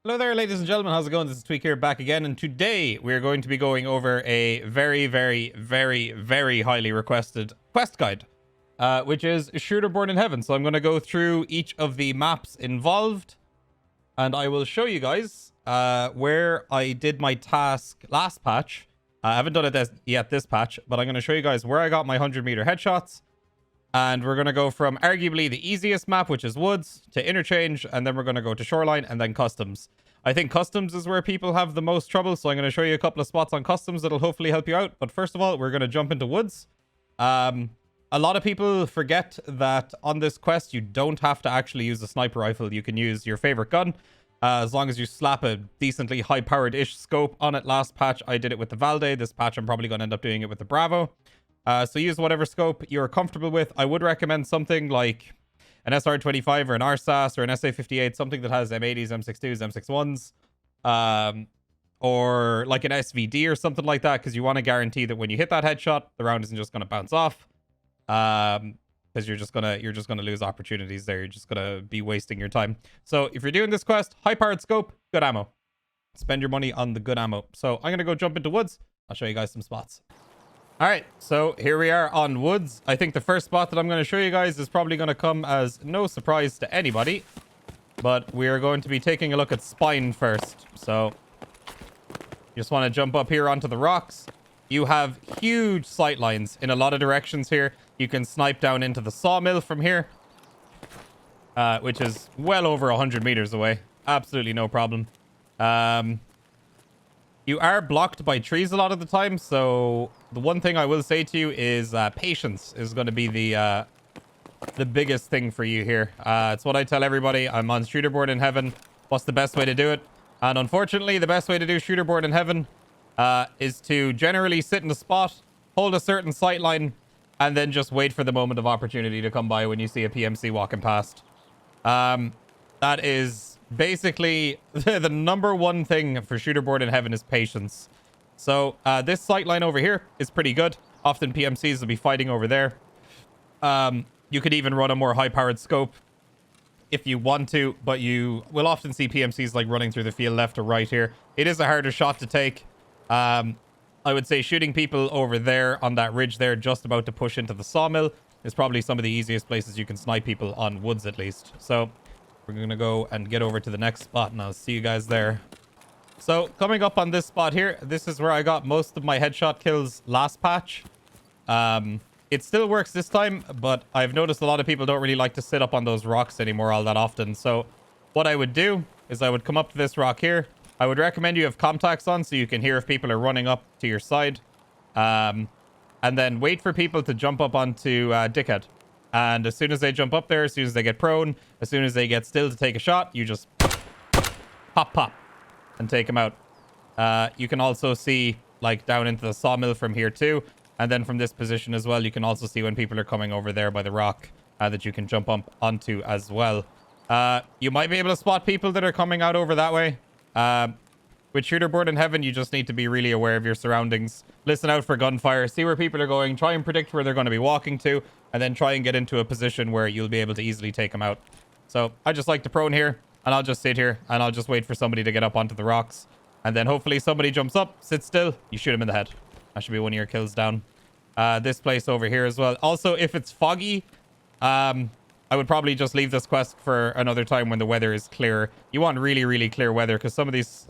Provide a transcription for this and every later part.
Hello there, ladies and gentlemen. How's it going? This is TweaK here, back again, and today we're going to be going over a very highly requested quest guide, which is Shooter Born in Heaven. So I'm going to go through each of the maps involved, and I will show you guys where I did my task last patch. I haven't done it yet this patch, but I'm going to show you guys where I got my 100-meter headshots. And we're going to go from arguably the easiest map, which is Woods, to Interchange, and then we're going to go to Shoreline, and then Customs. I think Customs is where people have the most trouble, so I'm going to show you a couple of spots on Customs that'll hopefully help you out. But first of all, we're going to jump into Woods. A lot of people forget that on this quest, you don't have to actually use a sniper rifle. You can use your favorite gun, as long as you slap a decently high-powered-ish scope on it. Last patch, I did it with the Valde. This patch, I'm probably going to end up doing it with the Bravo. So use whatever scope you're comfortable with. I would recommend something like an SR25 or an RSAS or an SA58, something that has M80s, M62s, M61s, or like an SVD or something like that, because you want to guarantee that when you hit that headshot, the round isn't just going to bounce off, because you're just gonna lose opportunities there. You're just gonna be wasting your time. So if you're doing this quest, high-powered scope, good ammo. Spend your money on the good ammo. So I'm gonna go jump into Woods. I'll show you guys some spots. All right, so here we are on Woods. I think the first spot that I'm going to show you guys is probably going to come as no surprise to anybody, but we are going to be taking a look at Spine first. So you just want to jump up here onto the rocks. You have huge sight lines in a lot of directions here. You can snipe down into the sawmill from here, which is well over 100 meters away. Absolutely no problem. You are blocked by trees a lot of the time, so the one thing I will say to you is patience is going to be the biggest thing for you here. It's what I tell everybody. I'm on Shooter Born in Heaven. What's the best way to do it? And unfortunately, the best way to do Shooter Born in Heaven is to generally sit in a spot, hold a certain sight line, and then just wait for the moment of opportunity to come by when you see a PMC walking past. That is basically the number one thing for Shooter Born in Heaven is patience. So this sight line over here is pretty good. Often PMCs will be fighting over there. You could even run a more high-powered scope if you want to, but you will often see PMCs like running through the field left or right here. It is a harder shot to take. I would say shooting people over there on that ridge there, just about to push into the sawmill, is probably some of the easiest places you can snipe people on Woods at least. So we're going to go and get over to the next spot, and I'll see you guys there. So coming up on this spot here, this is where I got most of my headshot kills last patch. It still works this time, but I've noticed a lot of people don't really like to sit up on those rocks anymore all that often. So what I would do is I would come up to this rock here. I would recommend you have contacts on so you can hear if people are running up to your side. And then wait for people to jump up onto Dickhead. And as soon as they jump up there, as soon as they get prone, as soon as they get still to take a shot, you just pop, and take them out. You can also see, like, down into the sawmill from here too. And then from this position as well, you can also see when people are coming over there by the rock that you can jump up onto as well. You might be able to spot people that are coming out over that way. With Shooter Born in Heaven, you just need to be really aware of your surroundings. Listen out for gunfire. See where people are going. Try and predict where they're going to be walking to. And then try and get into a position where you'll be able to easily take them out. So I just like to prone here. And I'll just sit here. And I'll just wait for somebody to get up onto the rocks. And then hopefully somebody jumps up, sits still. You shoot him in the head. That should be one of your kills down. This place over here as well. Also, if it's foggy, I would probably just leave this quest for another time when the weather is clear. You want really clear weather because some of these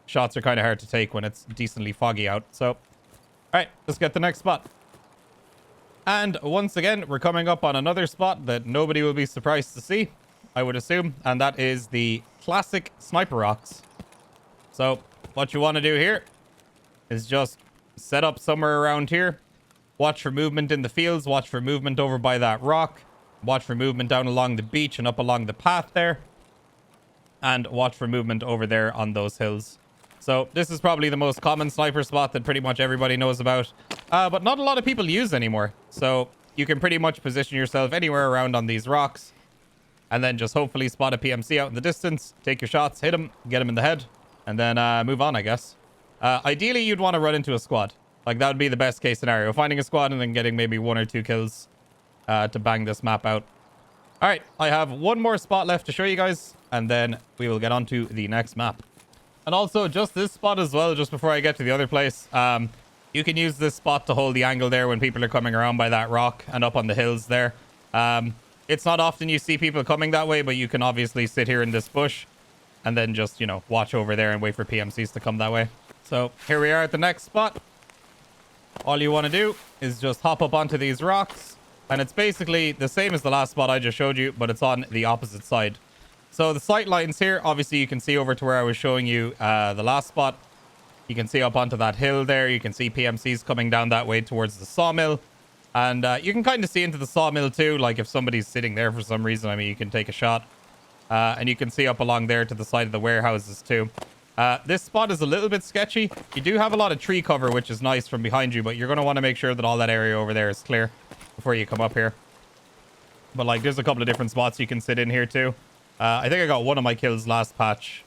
shots are kind of hard to take when it's decently foggy out. So, all right, let's get the next spot. And once again, we're coming up on another spot that nobody will be surprised to see, I would assume, and that is the classic sniper rocks. So what you want to do here is just set up somewhere around here. Watch for movement in the fields. Watch for movement over by that rock. Watch for movement down along the beach and up along the path there. And watch for movement over there on those hills. So this is probably the most common sniper spot that pretty much everybody knows about. But not a lot of people use anymore. So you can pretty much position yourself anywhere around on these rocks. And then just hopefully spot a PMC out in the distance. Take your shots, hit him, get him in the head. And then move on, I guess. Ideally, you'd want to run into a squad. Like, that would be the best case scenario. Finding a squad and then getting maybe 1 or 2 kills to bang this map out. All right, I have one more spot left to show you guys. and then we will get on to the next map. And also, just this spot as well, just before I get to the other place, you can use this spot to hold the angle there when people are coming around by that rock and up on the hills there. It's not often you see people coming that way, but you can obviously sit here in this bush and then just, you know, watch over there and wait for PMCs to come that way. So here we are at the next spot. All you want to do is just hop up onto these rocks, and it's basically the same as the last spot I just showed you, but it's on the opposite side. So the sight lines here, obviously you can see over to where I was showing you the last spot. You can see up onto that hill there. You can see PMCs coming down that way towards the sawmill. And you can kind of see into the sawmill too, like if somebody's sitting there for some reason. I mean, you can take a shot. And you can see up along there to the side of the warehouses too. This spot is a little bit sketchy. You do have a lot of tree cover, which is nice from behind you, but you're going to want to make sure that all that area over there is clear before you come up here. But like, there's a couple of different spots you can sit in here too. I think I got one of my kills last patch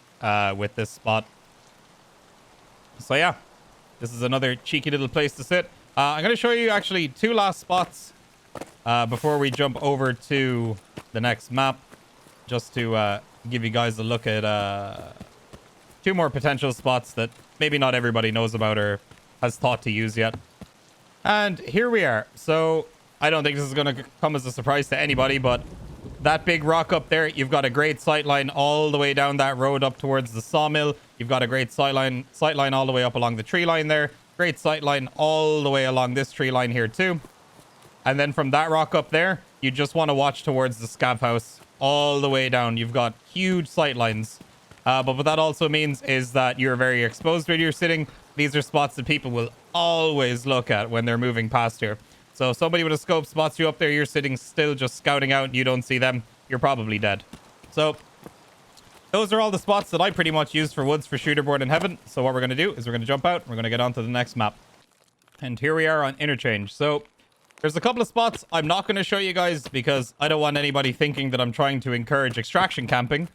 with this spot. So yeah, this is another cheeky little place to sit. I'm going to show you actually two last spots before we jump over to the next map, just to give you guys a look at two more potential spots that maybe not everybody knows about or has thought to use yet. And here we are. So I don't think this is going to come as a surprise to anybody, but that big rock up there, you've got a great sight line all the way down that road up towards the sawmill. You've got a great sight line all the way up along the tree line there. Great sight line all the way along this tree line here too. And then from that rock up there, you just want to watch towards the scav house all the way down. You've got huge sight lines. But what that also means is that you're very exposed where you're sitting. These are spots that people will always look at when they're moving past here. So if somebody with a scope spots you up there, you're sitting still just scouting out and you don't see them, you're probably dead. So those are all the spots that I pretty much use for woods for Shooterboard in Heaven. So what we're going to do is we're going to jump out. We're going to get on to the next map. And here we are on Interchange. So there's a couple of spots I'm not going to show you guys because I don't want anybody thinking that I'm trying to encourage extraction camping.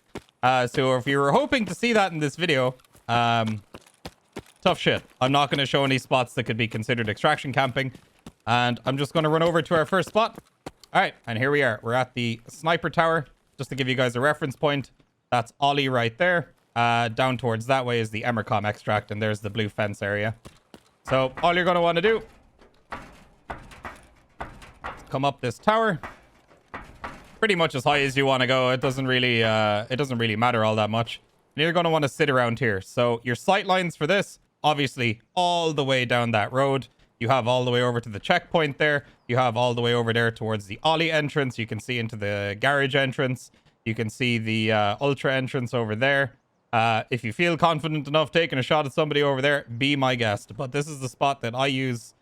So if you were hoping to see that in this video, tough shit. I'm not going to show any spots that could be considered extraction camping. And I'm just going to run over to our first spot. All right, and here we are. We're at the sniper tower. Just to give you guys a reference point, that's Ollie right there. Down towards that way is the Emercom extract, and there's the blue fence area. So all you're going to want to do is come up this tower. Pretty much as high as you want to go. It doesn't really matter all that much. And you're going to want to sit around here. So your sight lines for this, obviously, all the way down that road. You have all the way over to the checkpoint there. You have all the way over there towards the Ollie entrance. You can see into the garage entrance. You can see the Ultra entrance over there. If you feel confident enough taking a shot at somebody over there, be my guest. But this is the spot that I use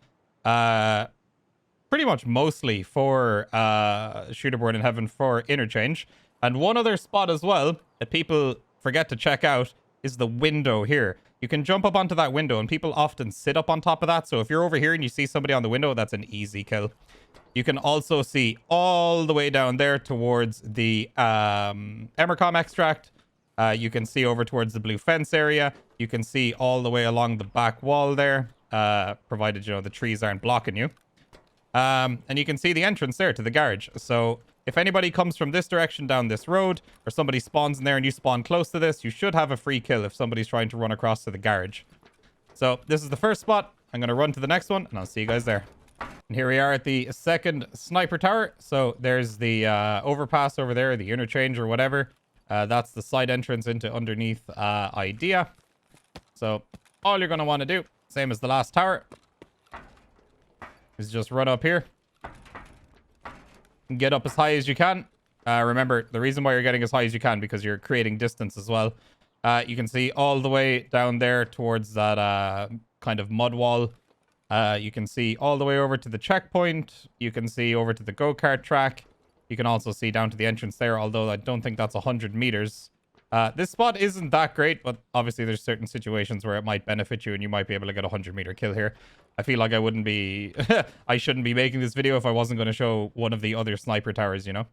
pretty much mostly for Shooterboard in Heaven for Interchange. And one other spot as well that people forget to check out is the window here. You can jump up onto that window, and people often sit up on top of that. So if you're over here and you see somebody on the window, that's an easy kill. You can also see all the way down there towards the Emercom extract. You can see over towards the blue fence area. You can see all the way along the back wall there, provided, you know, the trees aren't blocking you. And you can see the entrance there to the garage. So if anybody comes from this direction down this road, or somebody spawns in there and you spawn close to this, you should have a free kill if somebody's trying to run across to the garage. So this is the first spot. I'm going to run to the next one, and I'll see you guys there. And here we are at the second sniper tower. So there's the overpass over there, the interchange or whatever. That's the side entrance into underneath Idea. So all you're going to want to do, same as the last tower, is just run up here. Get up as high as you can. Remember, the reason why you're getting as high as you can, because you're creating distance as well. You can see all the way down there towards that kind of mud wall. You can see all the way over to the checkpoint. You can see over to the go-kart track. You can also see down to the entrance there, although I don't think that's 100 meters. This spot isn't that great, but obviously there's certain situations where it might benefit you and you might be able to get a 100-meter kill here. I feel like I wouldn't be... I shouldn't be making this video if I wasn't going to show one of the other sniper towers, you know?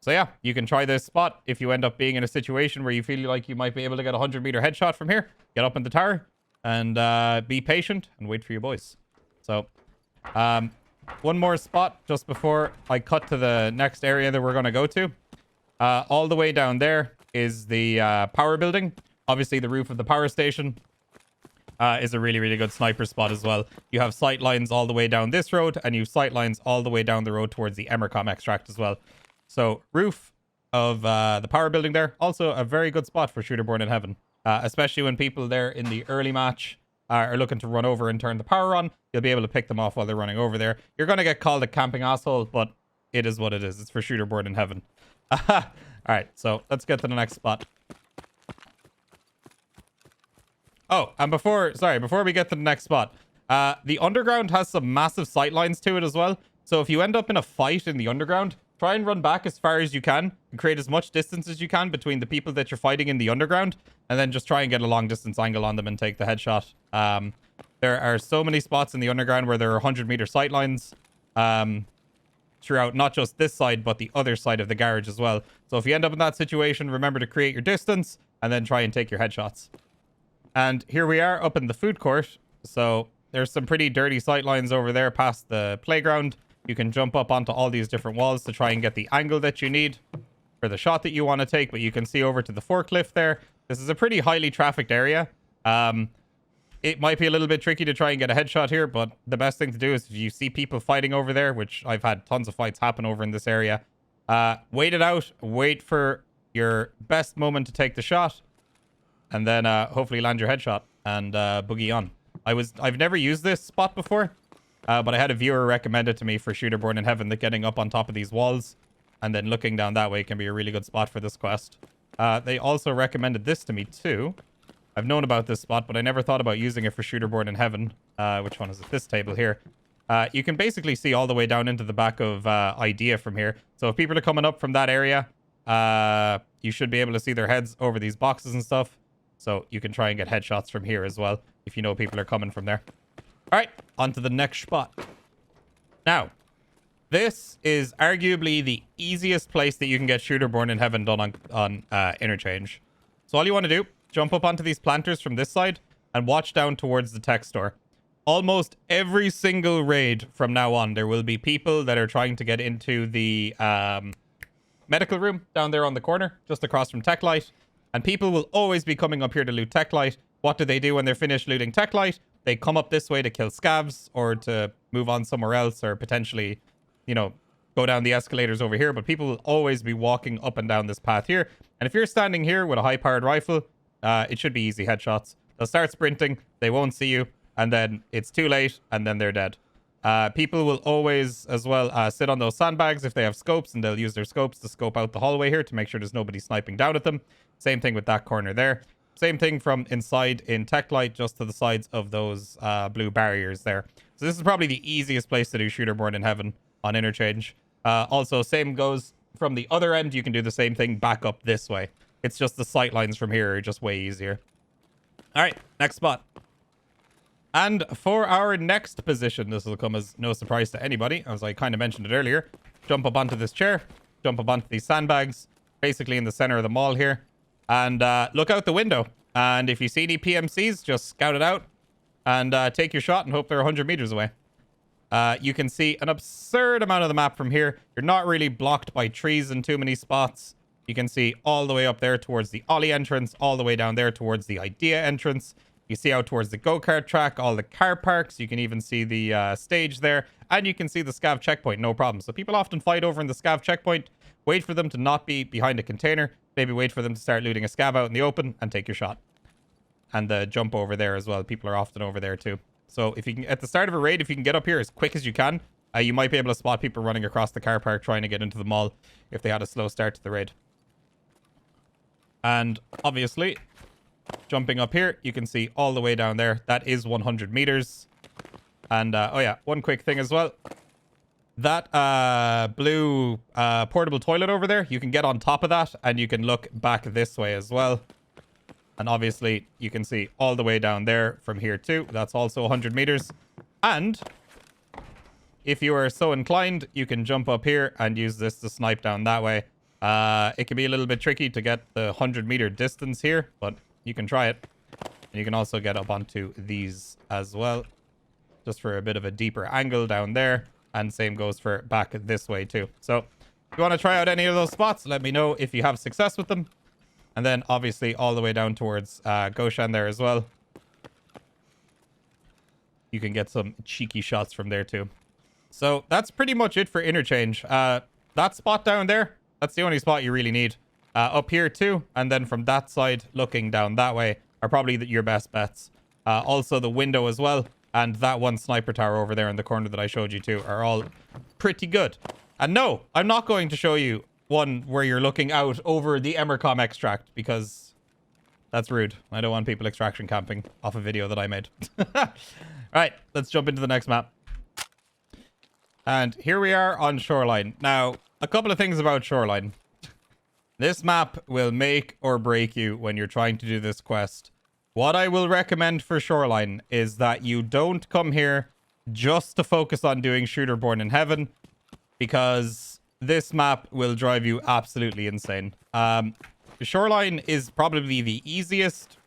So yeah, you can try this spot if you end up being in a situation where you feel like you might be able to get a 100-meter headshot from here. Get up in the tower and be patient and wait for your boys. So, one more spot just before I cut to the next area that we're going to go to. All the way down there is the power building. Obviously, the roof of the power station is a really, really good sniper spot as well. You have sight lines all the way down this road, and you have sight lines all the way down the road towards the Emercom extract as well. So, roof of the power building there, also a very good spot for Shooter Born in Heaven. Especially when people there in the early match are looking to run over and turn the power on, you'll be able to pick them off while they're running over there. You're going to get called a camping asshole, but it is what it is. It's for Shooter Born in Heaven. Alright, so let's get to the next spot. Oh, and before we get to the next spot, the underground has some massive sight lines to it as well. So if you end up in a fight in the underground, try and run back as far as you can and create as much distance as you can between the people that you're fighting in the underground, and then just try and get a long distance angle on them and take the headshot. There are so many spots in the underground where there are 100-meter sight lines throughout not just this side, but the other side of the garage as well. So if you end up in that situation, remember to create your distance and then try and take your headshots. And here we are up in the food court. So there's some pretty dirty sight lines over there past the playground. You can jump up onto all these different walls to try and get the angle that you need for the shot that you want to take. But you can see over to the forklift there. This is a pretty highly trafficked area. It might be a little bit tricky to try and get a headshot here, but the best thing to do is if you see people fighting over there, which I've had tons of fights happen over in this area, wait it out, wait for your best moment to take the shot, and then hopefully land your headshot and boogie on. I've never used this spot before, but I had a viewer recommend it to me for Shooter Born in Heaven, that getting up on top of these walls and then looking down that way can be a really good spot for this quest. They also recommended this to me too. I've known about this spot, but I never thought about using it for Shooter Born in Heaven. Which one is it? This table here. You can basically see all the way down into the back of Idea from here. So if people are coming up from that area, you should be able to see their heads over these boxes and stuff. So you can try and get headshots from here as well, if you know people are coming from there. All right, on to the next spot. Now, this is arguably the easiest place that you can get Shooter Born in Heaven done on Interchange. So all you want to do, jump up onto these planters from this side and watch down towards the tech store. Almost every single raid from now on, there will be people that are trying to get into the medical room down there on the corner, just across from Tech Light. And people will always be coming up here to loot Tech Light. What do they do when they're finished looting Tech Light? They come up this way to kill scavs or to move on somewhere else, or potentially, you know, go down the escalators over here. But people will always be walking up and down this path here. And if you're standing here with a high-powered rifle, it should be easy headshots. They'll start sprinting, they won't see you, and then it's too late, and then they're dead. People will always, as well, sit on those sandbags if they have scopes, and they'll use their scopes to scope out the hallway here to make sure there's nobody sniping down at them. Same thing with that corner there. Same thing from inside in Tech Light, just to the sides of those blue barriers there. So this is probably the easiest place to do Shooter Born in Heaven on Interchange. Also, same goes from the other end. You can do the same thing back up this way. It's just the sight lines from here are just way easier. All right, next spot. And for our next position, this will come as no surprise to anybody, as I kind of mentioned it earlier. Jump up onto this chair, jump up onto these sandbags, basically in the center of the mall here, and look out the window. And if you see any PMCs, just scout it out and take your shot and hope they're 100 meters away. You can see an absurd amount of the map from here. You're not really blocked by trees in too many spots. You can see all the way up there towards the Ollie entrance, all the way down there towards the Idea entrance. You see out towards the go-kart track, all the car parks. You can even see the stage there. And you can see the scav checkpoint, no problem. So people often fight over in the scav checkpoint. Wait for them to not be behind a container. Maybe wait for them to start looting a scav out in the open and take your shot. And the jump over there as well. People are often over there too. So if you can, at the start of a raid, if you can get up here as quick as you can, you might be able to spot people running across the car park trying to get into the mall if they had a slow start to the raid. And obviously, jumping up here, you can see all the way down there. That is 100 meters. And, oh yeah, one quick thing as well. That blue portable toilet over there, you can get on top of that and you can look back this way as well. And obviously, you can see all the way down there from here too. That's also 100 meters. And if you are so inclined, you can jump up here and use this to snipe down that way. It can be a little bit tricky to get the 100-meter distance here, but you can try it. And you can also get up onto these as well, just for a bit of a deeper angle down there. And same goes for back this way too. So if you want to try out any of those spots, let me know if you have success with them. And then obviously all the way down towards Goshan there as well. You can get some cheeky shots from there too. So that's pretty much it for Interchange. That spot down there, that's the only spot you really need. Up here too, and then from that side, looking down that way, are probably your best bets. Also the window as well, and that one sniper tower over there in the corner that I showed you too, are all pretty good. And no, I'm not going to show you one where you're looking out over the Emercom extract, because that's rude. I don't want people extraction camping off a video that I made. Right, let's jump into the next map. And here we are on Shoreline. Now, a couple of things about Shoreline. This map will make or break you when you're trying to do this quest. What I will recommend for Shoreline is that you don't come here just to focus on doing Shooter Born in Heaven, because this map will drive you absolutely insane. Shoreline is probably the easiest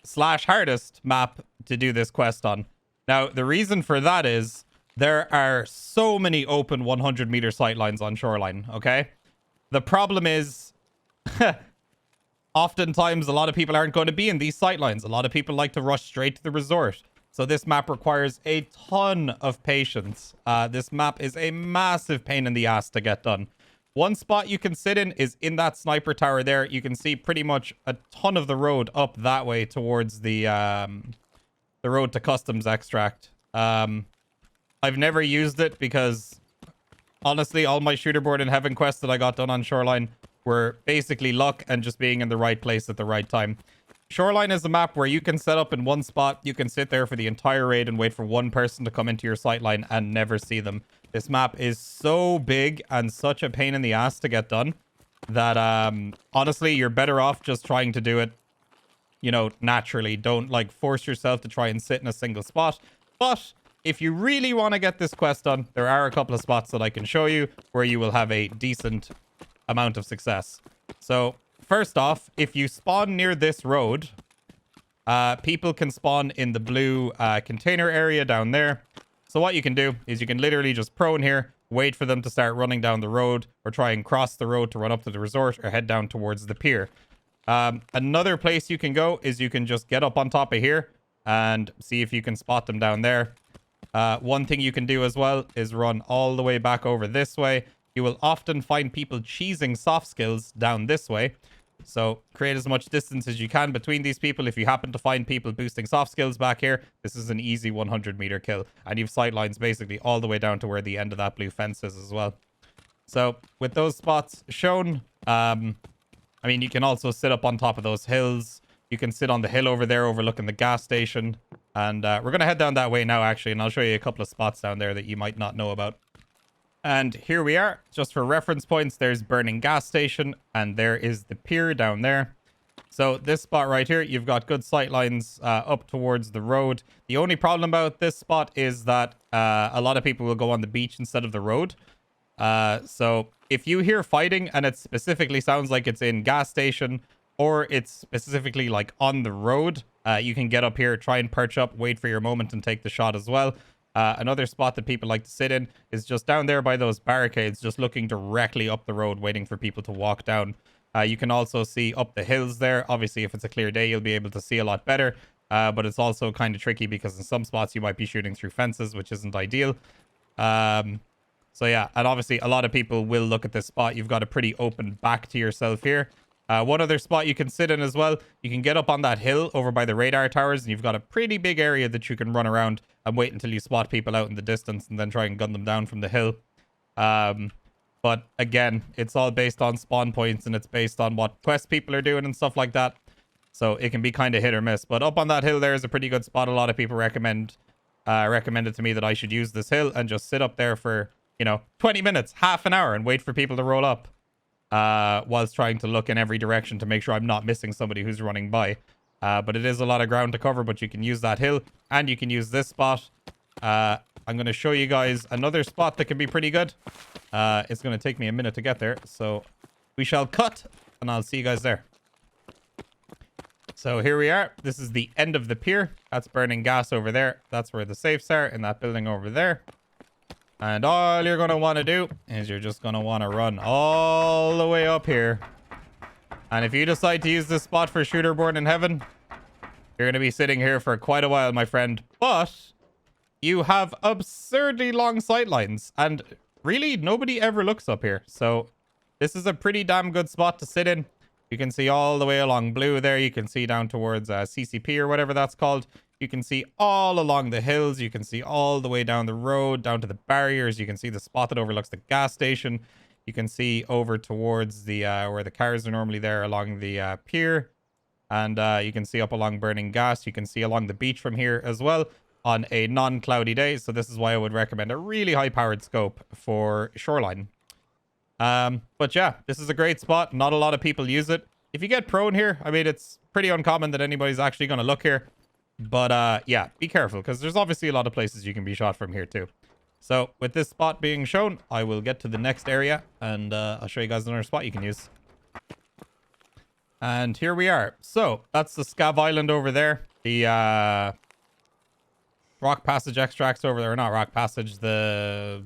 / hardest map to do this quest on. Now, the reason for that is there are so many open 100-meter sightlines on Shoreline, okay? The problem is, oftentimes a lot of people aren't going to be in these sightlines. A lot of people like to rush straight to the resort. So this map requires a ton of patience. This map is a massive pain in the ass to get done. One spot you can sit in is in that sniper tower there. You can see pretty much a ton of the road up that way towards the road to customs extract. I've never used it because, honestly, all my Shooter Born in Heaven quests that I got done on Shoreline were basically luck and just being in the right place at the right time. Shoreline is a map where you can set up in one spot, you can sit there for the entire raid and wait for one person to come into your sightline and never see them. This map is so big and such a pain in the ass to get done that, honestly, you're better off just trying to do it, you know, naturally. Don't, like, force yourself to try and sit in a single spot. But if you really want to get this quest done, there are a couple of spots that I can show you where you will have a decent amount of success. So first off, if you spawn near this road, people can spawn in the blue container area down there. So what you can do is you can literally just prone here, wait for them to start running down the road, or try and cross the road to run up to the resort, or head down towards the pier. Another place you can go is you can just get up on top of here and see if you can spot them down there. One thing you can do as well is run all the way back over this way. You will often find people cheesing soft skills down this way. So create as much distance as you can between these people. If you happen to find people boosting soft skills back here, this is an easy 100-meter kill. And you've sightlines basically all the way down to where the end of that blue fence is as well. So with those spots shown, I mean, you can also sit up on top of those hills. You can sit on the hill over there overlooking the gas station. And we're going to head down that way now, actually. And I'll show you a couple of spots down there that you might not know about. And here we are. Just for reference points, there's Burning Gas Station. And there is the pier down there. So this spot right here, you've got good sight lines up towards the road. The only problem about this spot is that a lot of people will go on the beach instead of the road. So if you hear fighting and it specifically sounds like it's in gas station or it's specifically like on the road, you can get up here, try and perch up, wait for your moment and take the shot as well. Another spot that people like to sit in is just down there by those barricades, just looking directly up the road, waiting for people to walk down. You can also see up the hills there. Obviously, if it's a clear day, you'll be able to see a lot better. But it's also kind of tricky because in some spots you might be shooting through fences, which isn't ideal. So yeah, and obviously a lot of people will look at this spot. You've got a pretty open back to yourself here. One other spot you can sit in as well. You can get up on that hill over by the radar towers, and you've got a pretty big area that you can run around and wait until you spot people out in the distance and then try and gun them down from the hill. But again, it's all based on spawn points and it's based on what quest people are doing and stuff like that. So it can be kind of hit or miss. But up on that hill there is a pretty good spot. A lot of people recommended to me that I should use this hill and just sit up there for, you know, 20 minutes, half an hour and wait for people to roll up. Whilst trying to look in every direction to make sure I'm not missing somebody who's running by. But it is a lot of ground to cover, but you can use that hill and you can use this spot. I'm going to show you guys another spot that can be pretty good. It's going to take me a minute to get there, so we shall cut and I'll see you guys there. So here we are. This is the end of the pier. That's burning gas over there. That's where the safes are, in that building over there. And all you're going to want to do is you're just going to want to run all the way up here And if you decide to use this spot for Shooter Born in Heaven, you're going to be sitting here for quite a while, my friend. But you have absurdly long sightlines, and really nobody ever looks up here. So this is a pretty damn good spot to sit in. You can see all the way along Blue there. You can see down towards CCP or whatever that's called. You can see all along the hills. You can see all the way down the road, down to the barriers. You can see the spot that overlooks the gas station. You can see over towards the where the cars are normally there along the pier. And you can see up along Burning Gas. You can see along the beach from here as well on a non-cloudy day. So this is why I would recommend a really high-powered scope for Shoreline. But yeah, this is a great spot. Not a lot of people use it. If you get prone here, I mean, it's pretty uncommon that anybody's actually going to look here. But yeah, be careful, because there's obviously a lot of places you can be shot from here too. So with this spot being shown, I will get to the next area, and I'll show you guys another spot you can use. And here we are. So that's the Scav Island over there. The Rock Passage extracts over there. Not Rock Passage, the...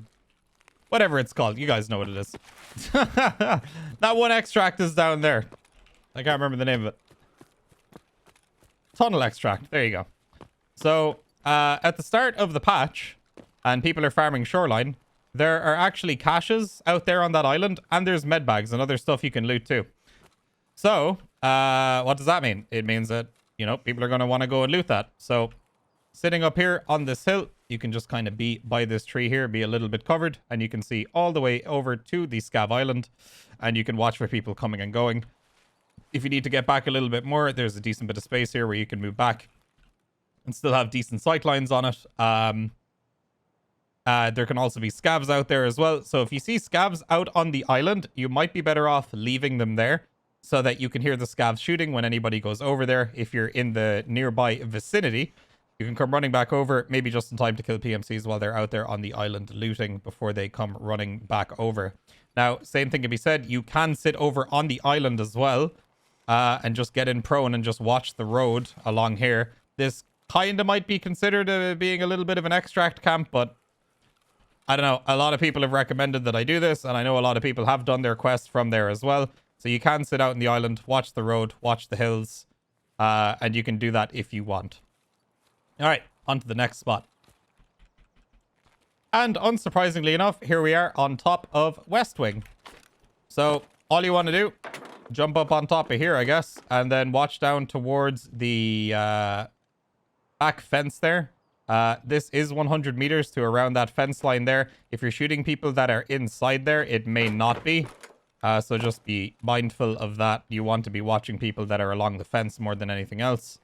whatever it's called. You guys know what it is. That one extract is down there. I can't remember the name of it. Tunnel extract. There you go. So, at the start of the patch, and people are farming Shoreline, there are actually caches out there on that island, and there's med bags and other stuff you can loot too. So, what does that mean? It means that, you know, people are going to want to go and loot that. So, sitting up here on this hill, you can just kind of be by this tree here, be a little bit covered, and you can see all the way over to the Scav Island, and you can watch for people coming and going. If you need to get back a little bit more, there's a decent bit of space here where you can move back and still have decent sight lines on it. There can also be scavs out there as well. So if you see scavs out on the island, you might be better off leaving them there so that you can hear the scavs shooting when anybody goes over there. If you're in the nearby vicinity, you can come running back over, maybe just in time to kill PMCs while they're out there on the island looting before they come running back over. Now, same thing can be said. You can sit over on the island as well and just get in prone and just watch the road along here. This kind of might be considered being a little bit of an extract camp, but I don't know. A lot of people have recommended that I do this, and I know a lot of people have done their quests from there as well. So you can sit out in the island, watch the road, watch the hills, and you can do that if you want. All right, on to the next spot. And unsurprisingly enough, here we are on top of West Wing. So all you want to do, jump up on top of here, I guess, and then watch down towards the back fence there. This is 100 meters to around that fence line there. If you're shooting people that are inside there, it may not be. So just be mindful of that. You want to be watching people that are along the fence more than anything else.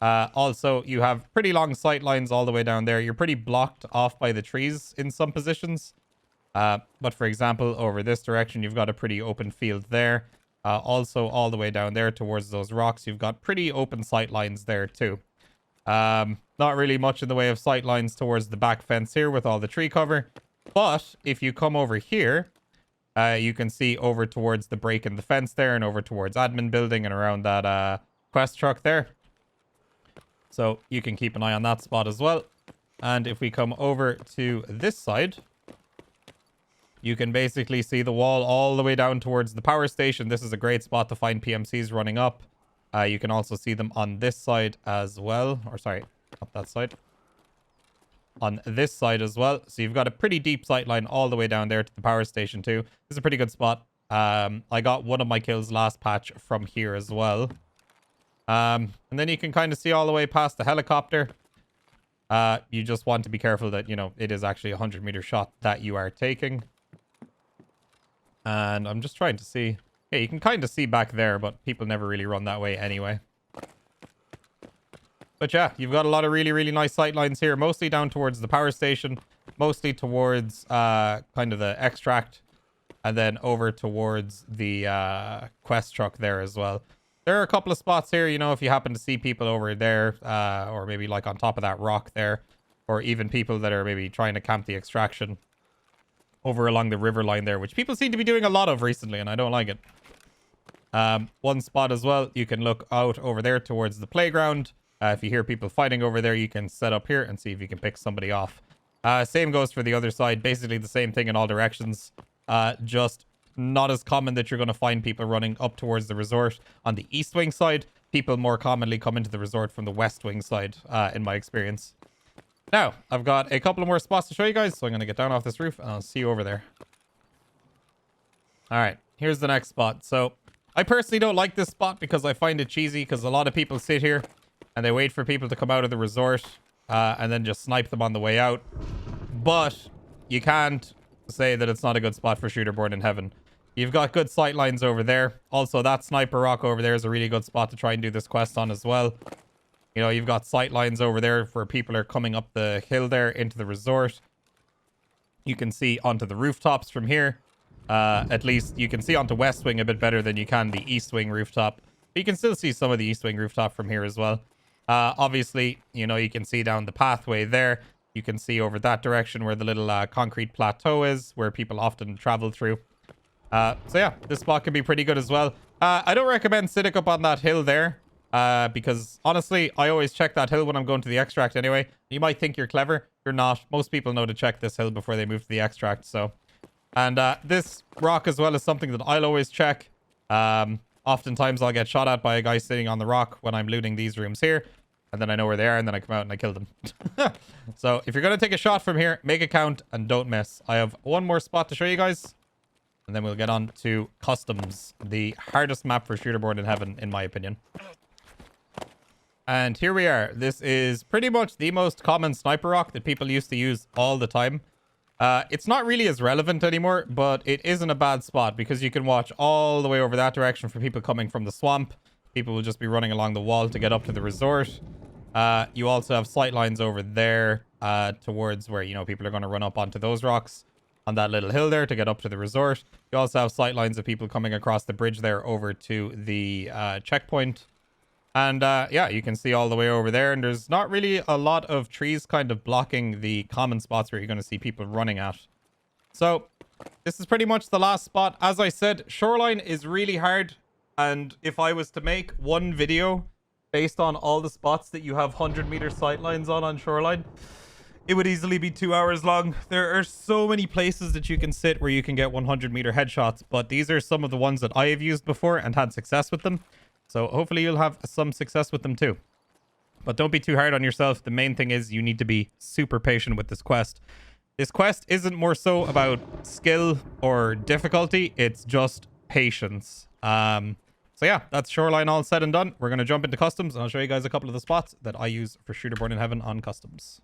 Also, you have pretty long sight lines all the way down there. You're pretty blocked off by the trees in some positions. But for example, over this direction, you've got a pretty open field there. Also, all the way down there towards those rocks, you've got pretty open sight lines there too. Not really much in the way of sight lines towards the back fence here with all the tree cover. But if you come over here, you can see over towards the break in the fence there and over towards admin building and around that quest truck there. So you can keep an eye on that spot as well. And if we come over to this side, you can basically see the wall all the way down towards the power station. This is a great spot to find PMCs running up. You can also see them on this side as well. Or sorry, not that side. On this side as well. So you've got a pretty deep sight line all the way down there to the power station too. This is a pretty good spot. I got one of my kills last patch from here as well. And then you can kind of see all the way past the helicopter. You just want to be careful that, you know, it is actually a 100-meter shot that you are taking. And I'm just trying to see. Yeah, you can kind of see back there, but people never really run that way anyway. But yeah, you've got a lot of really, really nice sight lines here, mostly down towards the power station, mostly towards kind of the extract, and then over towards the quest truck there as well. There are a couple of spots here, you know, if you happen to see people over there, or maybe like on top of that rock there, or even people that are maybe trying to camp the extraction over along the river line there, which people seem to be doing a lot of recently, and I don't like it. One spot as well, you can look out over there towards the playground. If you hear people fighting over there, you can set up here and see if you can pick somebody off. Same goes for the other side, basically the same thing in all directions. Just not as common that you're going to find people running up towards the resort on the east wing side. People more commonly come into the resort from the west wing side, in my experience. Now, I've got a couple of more spots to show you guys, so I'm going to get down off this roof, and I'll see you over there. All right, here's the next spot. So, I personally don't like this spot because I find it cheesy, because a lot of people sit here, and they wait for people to come out of the resort, and then just snipe them on the way out. But you can't say that it's not a good spot for Shooter Born in Heaven. You've got good sight lines over there. Also, that sniper rock over there is a really good spot to try and do this quest on as well. You know, you've got sight lines over there where people are coming up the hill there into the resort. You can see onto the rooftops from here. At least you can see onto West Wing a bit better than you can the East Wing rooftop. But you can still see some of the East Wing rooftop from here as well. Obviously, you know, you can see down the pathway there. You can see over that direction where the little concrete plateau is, where people often travel through. So yeah, this spot can be pretty good as well. I don't recommend sitting up on that hill there. Because honestly, I always check that hill when I'm going to the extract anyway. You might think you're clever. You're not. Most people know to check this hill before they move to the extract. So, and this rock as well is something that I'll always check. Oftentimes I'll get shot at by a guy sitting on the rock when I'm looting these rooms here. And then I know where they are, and then I come out and I kill them. So if you're going to take a shot from here, make it count and don't miss. I have one more spot to show you guys. And then we'll get on to Customs, the hardest map for Shooter Born in Heaven, in my opinion. And here we are. This is pretty much the most common sniper rock that people used to use all the time. It's not really as relevant anymore, but it isn't a bad spot because you can watch all the way over that direction for people coming from the swamp. People will just be running along the wall to get up to the resort. You also have sight lines over there towards where, you know, people are going to run up onto those rocks on that little hill there to get up to the resort. You also have sight lines of people coming across the bridge there over to the checkpoint. And yeah, you can see all the way over there, and there's not really a lot of trees kind of blocking the common spots where you're going to see people running at. So this is pretty much the last spot. As I said, Shoreline is really hard, and if I was to make one video based on all the spots that you have 100-meter sight lines on Shoreline, it would easily be 2 hours long. There are so many places that you can sit where you can get 100-meter headshots, but these are some of the ones that I have used before and had success with them. So hopefully you'll have some success with them too. But don't be too hard on yourself. The main thing is you need to be super patient with this quest. This quest isn't more so about skill or difficulty. It's just patience. So yeah, that's Shoreline all said and done. We're going to jump into Customs, and I'll show you guys a couple of the spots that I use for Shooter Born in Heaven on Customs.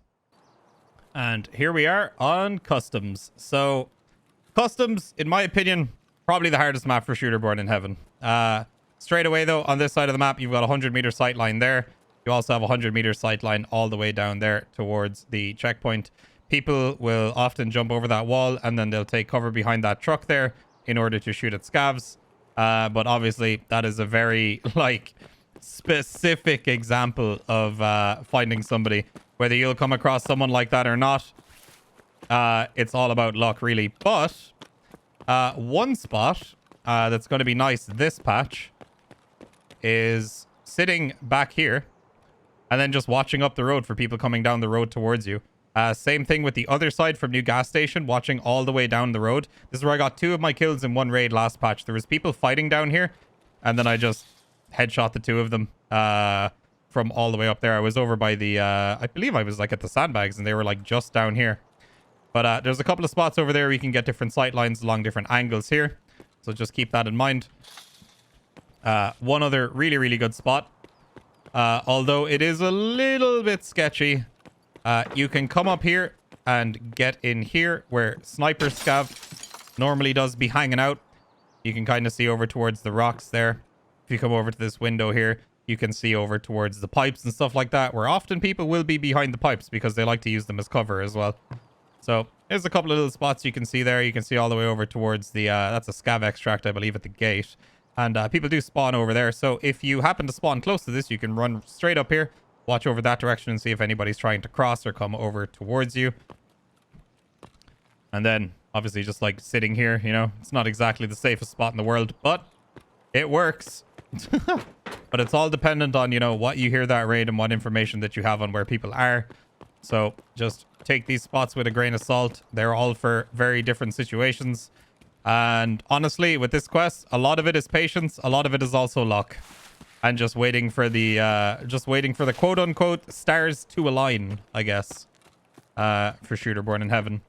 And here we are on Customs. So Customs, in my opinion, probably the hardest map for Shooter Born in Heaven. Straight away, though, on this side of the map, you've got a 100-meter sight line there. You also have a 100-meter sight line all the way down there towards the checkpoint. People will often jump over that wall, and then they'll take cover behind that truck there in order to shoot at scavs. But obviously, that is a very, like, specific example of finding somebody. Whether you'll come across someone like that or not, it's all about luck, really. But one spot that's going to be nice this patch is sitting back here and then just watching up the road for people coming down the road towards you. Same thing with the other side from New Gas Station, watching all the way down the road. This is where I got 2 of my kills in one raid last patch. There was people fighting down here, and then I just headshot the 2 of them from all the way up there. I was over by the, I believe I was like at the sandbags, and they were like just down here. But there's a couple of spots over there where you can get different sight lines along different angles here. So just keep that in mind. One other really, really good spot. Although it is a little bit sketchy. You can come up here and get in here where Sniper Scav normally does be hanging out. You can kind of see over towards the rocks there. If you come over to this window here, you can see over towards the pipes and stuff like that, where often people will be behind the pipes because they like to use them as cover as well. So there's a couple of little spots you can see there. You can see all the way over towards the, that's a scav extract, I believe, at the gate. And people do spawn over there. So if you happen to spawn close to this, you can run straight up here, watch over that direction and see if anybody's trying to cross or come over towards you. And then obviously just like sitting here, you know, it's not exactly the safest spot in the world, but it works. But it's all dependent on, you know, what you hear that raid and what information that you have on where people are. So just take these spots with a grain of salt. They're all for very different situations. And honestly, with this quest, a lot of it is patience. A lot of it is also luck. And just waiting for the quote unquote stars to align, I guess, for Shooter Born in Heaven.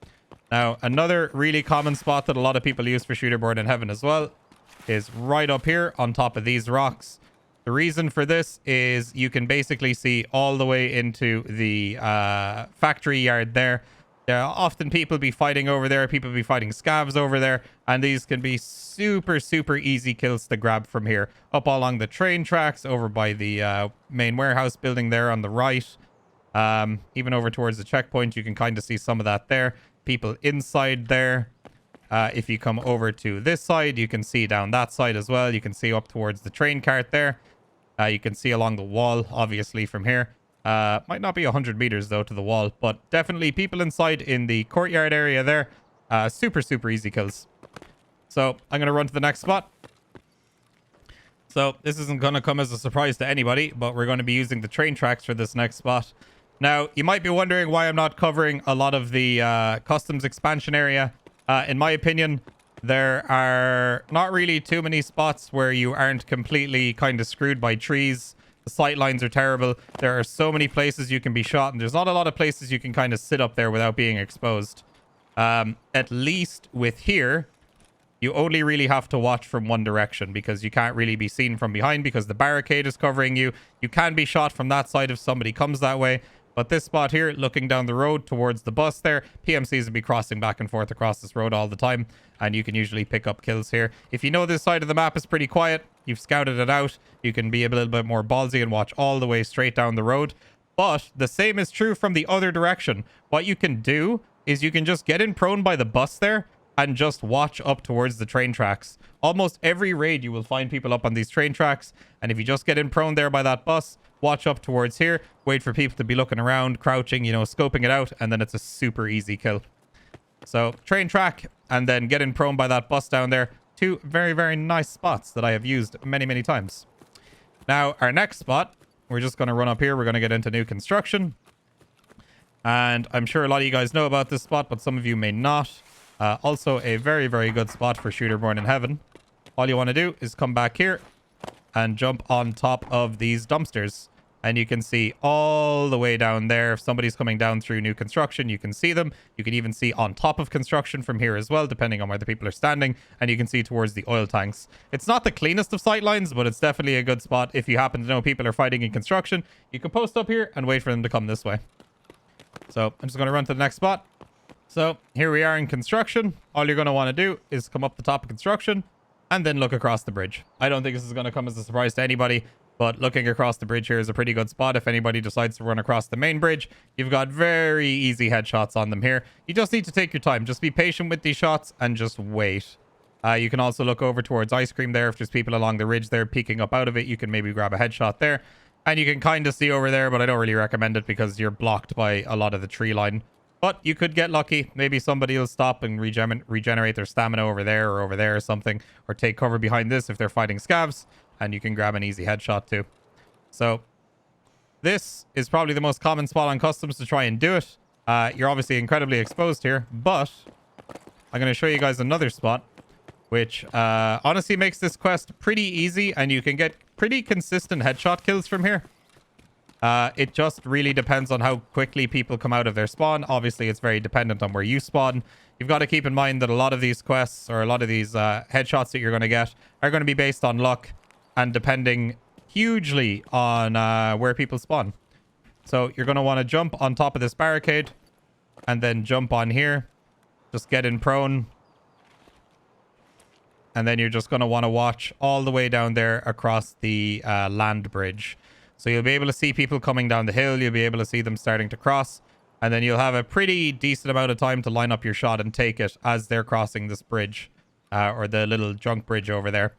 Now, another really common spot that a lot of people use for Shooter Born in Heaven as well is right up here on top of these rocks. The reason for this is you can basically see all the way into the factory yard there. There are often people be fighting over there. People be fighting scavs over there. And these can be super, super easy kills to grab from here. Up along the train tracks, over by the main warehouse building there on the right. Even over towards the checkpoint, you can kind of see some of that there. People inside there. If you come over to this side, you can see down that side as well. You can see up towards the train cart there. You can see along the wall, obviously, from here. Might not be 100 meters, though, to the wall. But definitely people inside in the courtyard area there. Super, super easy kills. So I'm going to run to the next spot. So this isn't going to come as a surprise to anybody, but we're going to be using the train tracks for this next spot. Now, you might be wondering why I'm not covering a lot of the customs expansion area. In my opinion, there are not really too many spots where you aren't completely kind of screwed by trees. The sight lines are terrible. There are so many places you can be shot, and there's not a lot of places you can kind of sit up there without being exposed. At least with here, you only really have to watch from one direction because you can't really be seen from behind because the barricade is covering you. You can be shot from that side if somebody comes that way. But this spot here, looking down the road towards the bus there, PMCs will be crossing back and forth across this road all the time. And you can usually pick up kills here. If you know this side of the map is pretty quiet, you've scouted it out, you can be a little bit more ballsy and watch all the way straight down the road. But the same is true from the other direction. What you can do is you can just get in prone by the bus there and just watch up towards the train tracks. Almost every raid you will find people up on these train tracks. And if you just get in prone there by that bus, watch up towards here, wait for people to be looking around, crouching, scoping it out, and then it's a super easy kill. So train track and then get in prone by that bus down there. Two very, very nice spots that I have used many, many times. Now, our next spot, we're just going to run up here. We're going to get into new construction. And I'm sure a lot of you guys know about this spot, but some of you may not. Also, a very, very good spot for Shooter Born in Heaven. All you want to do is come back here and jump on top of these dumpsters. And you can see all the way down there. If somebody's coming down through new construction, you can see them. You can even see on top of construction from here as well, depending on where the people are standing. And you can see towards the oil tanks. It's not the cleanest of sight lines, but it's definitely a good spot. If you happen to know people are fighting in construction, you can post up here and wait for them to come this way. So I'm just going to run to the next spot. So here we are in construction. All you're going to want to do is come up the top of construction and then look across the bridge. I don't think this is going to come as a surprise to anybody. But looking across the bridge here is a pretty good spot. If anybody decides to run across the main bridge, you've got very easy headshots on them here. You just need to take your time. Just be patient with these shots and just wait. You can also look over towards ice cream there. If there's people along the ridge there peeking up out of it, you can maybe grab a headshot there. And you can kind of see over there, but I don't really recommend it because you're blocked by a lot of the tree line. But you could get lucky. Maybe somebody will stop and regenerate their stamina over there or something. Or take cover behind this if they're fighting scavs. And you can grab an easy headshot too. So this is probably the most common spot on customs to try and do it. You're obviously incredibly exposed here, but I'm going to show you guys another spot, which honestly makes this quest pretty easy, and you can get pretty consistent headshot kills from here. It just really depends on how quickly people come out of their spawn. Obviously, it's very dependent on where you spawn. You've got to keep in mind that a lot of these quests or a lot of these headshots that you're going to get are going to be based on luck. And depending hugely on where people spawn. So you're going to want to jump on top of this barricade. And then jump on here. Just get in prone. And then you're just going to want to watch all the way down there across the land bridge. So you'll be able to see people coming down the hill. You'll be able to see them starting to cross. And then you'll have a pretty decent amount of time to line up your shot and take it as they're crossing this bridge. Or the little junk bridge over there.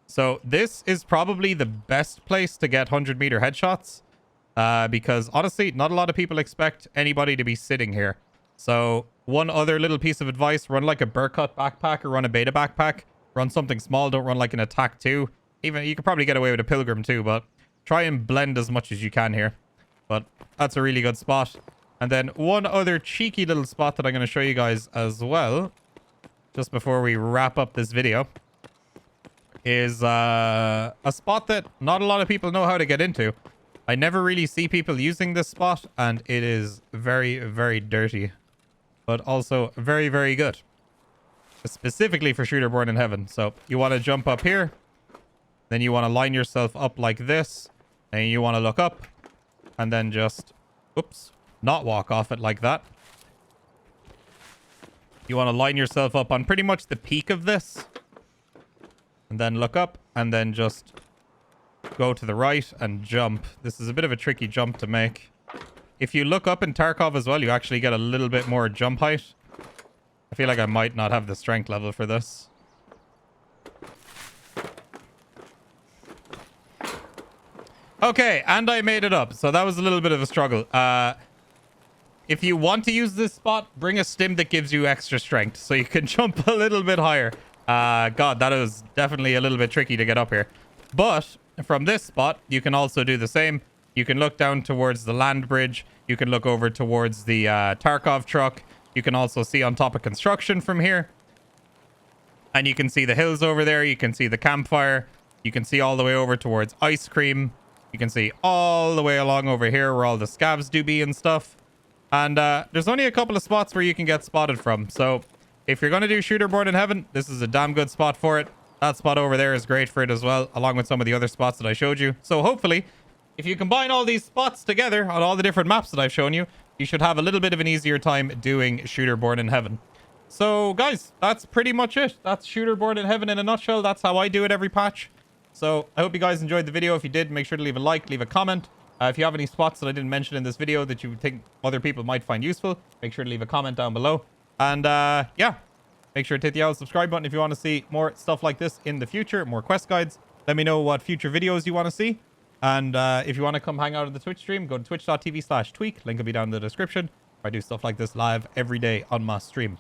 So this is probably the best place to get 100-meter headshots because honestly, not a lot of people expect anybody to be sitting here. So one other little piece of advice, run like a Burkut backpack or run a beta backpack. Run something small, don't run like an attack 2. Even you could probably get away with a pilgrim too, but try and blend as much as you can here. But that's a really good spot. And then one other cheeky little spot that I'm going to show you guys as well just before we wrap up this video, is a spot that not a lot of people know how to get into. I never really see people using this spot, and it is very, very dirty, but also very, very good. Specifically for Shooter Born in Heaven. So you want to jump up here, then you want to line yourself up like this, and you want to look up, and then just, oops, not walk off it like that. You want to line yourself up on pretty much the peak of this, and then look up, and then just go to the right and jump. This is a bit of a tricky jump to make. If you look up in Tarkov as well, you actually get a little bit more jump height. I feel like I might not have the strength level for this. Okay, and I made it up. So that was a little bit of a struggle. If you want to use this spot, bring a stim that gives you extra strength so you can jump a little bit higher. God, that is definitely a little bit tricky to get up here. But from this spot, you can also do the same. You can look down towards the land bridge. You can look over towards the Tarkov truck. You can also see on top of construction from here. And you can see the hills over there. You can see the campfire. You can see all the way over towards ice cream. You can see all the way along over here where all the scavs do be and stuff. And there's only a couple of spots where you can get spotted from. So if you're going to do Shooter Born in Heaven, this is a damn good spot for it. That spot over there is great for it as well, along with some of the other spots that I showed you. So hopefully, if you combine all these spots together on all the different maps that I've shown you, you should have a little bit of an easier time doing Shooter Born in Heaven. So guys, that's pretty much it. That's Shooter Born in Heaven in a nutshell. That's how I do it every patch. So I hope you guys enjoyed the video. If you did, make sure to leave a like, leave a comment. If you have any spots that I didn't mention in this video that you think other people might find useful, make sure to leave a comment down below. And yeah, make sure to hit the yellow subscribe button if you want to see more stuff like this in the future, more quest guides. Let me know what future videos you want to see. And if you want to come hang out on the Twitch stream, go to twitch.tv/TweaK. Link will be down in the description. I do stuff like this live every day on my stream.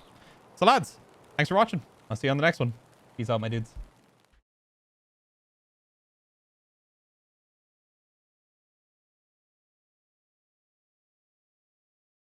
So lads, thanks for watching. I'll see you on the next one. Peace out, my dudes.